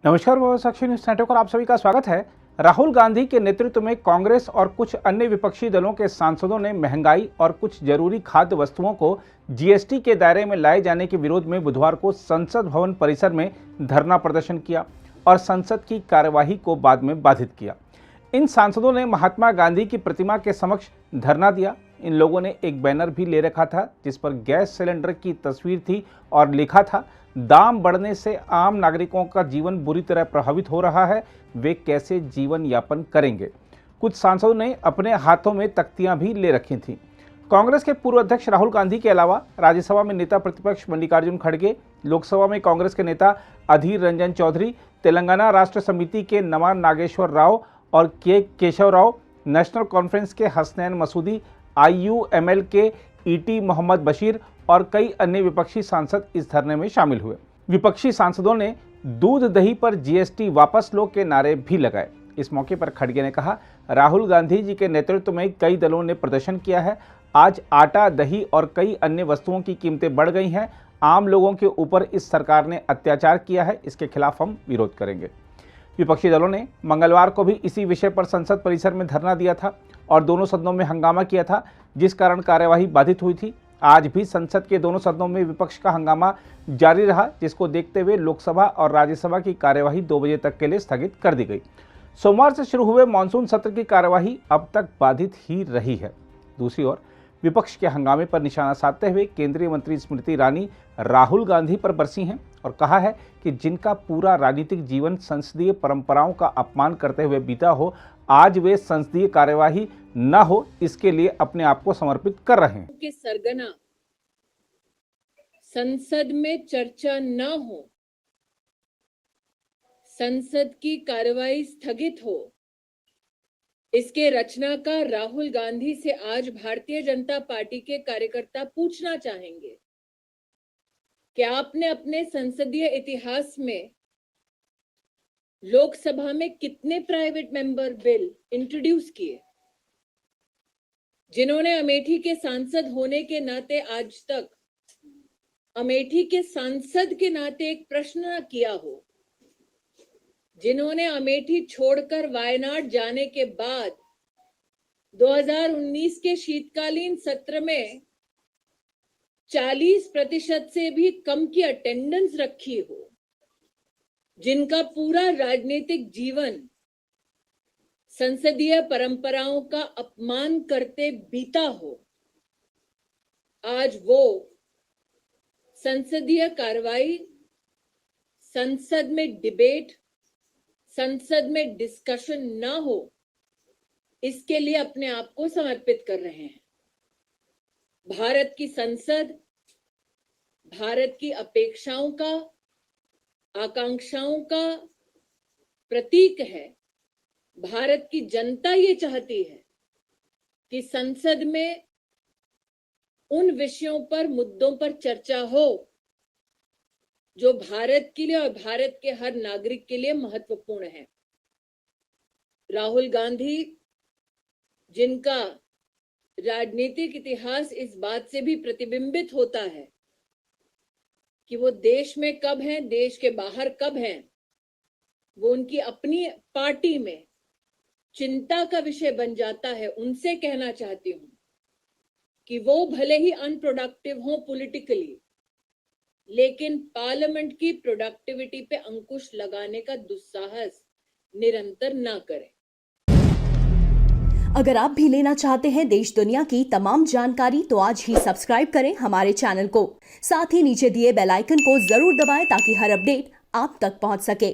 नमस्कार, साक्षी news network पर आप सभी का स्वागत है। राहुल गांधी के नेतृत्व में कांग्रेस और कुछ अन्य विपक्षी दलों के सांसदों ने महंगाई और कुछ जरूरी खाद्य वस्तुओं को जीएसटी के दायरे में लाए जाने के विरोध में बुधवार को संसद भवन परिसर में धरना प्रदर्शन किया और संसद की कार्यवाही को बाद में बाधित किया। इन सांसदों ने महात्मा गांधी की प्रतिमा के समक्ष धरना दिया। इन लोगों ने एक बैनर भी ले रखा था जिस पर गैस सिलेंडर की तस्वीर थी और लिखा था, दाम बढ़ने से आम नागरिकों का जीवन बुरी तरह प्रभावित हो रहा है, वे कैसे जीवन यापन करेंगे। कुछ सांसदों ने अपने हाथों में तख्तियां भी ले रखी थीं। कांग्रेस के पूर्व अध्यक्ष राहुल गांधी के अलावा राज्यसभा में नेता प्रतिपक्ष मल्लिकार्जुन खड़गे, लोकसभा में कांग्रेस के नेता अधीर रंजन चौधरी, तेलंगाना राष्ट्र समिति के नमा नागेश्वर राव और के केशव राव, नेशनल कॉन्फ्रेंस के हसनैन मसूदी, IUML के ET मोहम्मद बशीर और कई अन्य विपक्षी सांसद इस धरने में शामिल हुए। विपक्षी सांसदों ने दूध दही पर GST वापस लो के नारे भी लगाए। इस मौके पर खड़गे ने कहा, राहुल गांधी जी के नेतृत्व में कई दलों ने प्रदर्शन किया है। आज आटा, दही और कई अन्य वस्तुओं की कीमतें बढ़ गई हैं। आम लोगों के ऊपर इस सरकार ने अत्याचार किया है, इसके खिलाफ हम विरोध करेंगे। विपक्षी दलों ने मंगलवार को भी इसी विषय पर संसद परिसर में धरना दिया था और दोनों सदनों में हंगामा किया था, जिस कारण कार्यवाही बाधित हुई थी। आज भी संसद के दोनों सदनों में विपक्ष का हंगामा जारी रहा, जिसको देखते हुए लोकसभा और राज्यसभा की कार्यवाही 2 बजे तक के लिए स्थगित कर दी गई। सोमवार से शुरू हुए मानसून सत्र की कार्यवाही अब तक बाधित ही रही है। दूसरी ओर विपक्ष के हंगामे पर निशाना साधते हुए केंद्रीय मंत्री स्मृति ईरानी राहुल गांधी पर बरसी हैं और कहा है कि जिनका पूरा राजनीतिक जीवन संसदीय परंपराओं का अपमान करते हुए बीता हो, आज वे संसदीय कार्यवाही न हो इसके लिए अपने आप को समर्पित कर रहे हैं। कि सरगना संसद में चर्चा न हो, संसद की कार्यवाही स्थगित हो, इसके रचनाकार राहुल गांधी से आज भारतीय जनता पार्टी के कार्यकर्ता पूछना चाहेंगे कि आपने अपने संसदीय इतिहास में लोकसभा में कितने प्राइवेट मेंबर बिल इंट्रोड्यूस किए, जिन्होंने अमेठी के सांसद होने के नाते आज तक अमेठी के सांसद के नाते एक प्रश्न न किया हो, जिन्होंने अमेठी छोड़कर वायनाड जाने के बाद 2019 के शीतकालीन सत्र में 40% से भी कम की अटेंडेंस रखी हो, जिनका पूरा राजनीतिक जीवन संसदीय परंपराओं का अपमान करते बीता हो, आज वो संसदीय कार्रवाई, संसद में डिबेट, संसद में डिस्कशन ना हो, इसके लिए अपने आप को समर्पित कर रहे हैं। भारत की संसद भारत की अपेक्षाओं का, आकांक्षाओं का प्रतीक है। भारत की जनता ये चाहती है कि संसद में उन विषयों पर, मुद्दों पर चर्चा हो जो भारत के लिए और भारत के हर नागरिक के लिए महत्वपूर्ण है। राहुल गांधी, जिनका राजनीतिक इतिहास इस बात से भी प्रतिबिंबित होता है कि वो देश में कब हैं, देश के बाहर कब हैं, वो उनकी अपनी पार्टी में चिंता का विषय बन जाता है। उनसे कहना चाहती हूं कि वो भले ही अनप्रोडक्टिव हो पॉलिटिकली, लेकिन पार्लियामेंट की प्रोडक्टिविटी पे अंकुश लगाने का दुस्साहस निरंतर ना करें। अगर आप भी लेना चाहते हैं देश दुनिया की तमाम जानकारी, तो आज ही सब्सक्राइब करें हमारे चैनल को। साथ ही नीचे दिए बेल आइकन को जरूर दबाएं ताकि हर अपडेट आप तक पहुंच सके।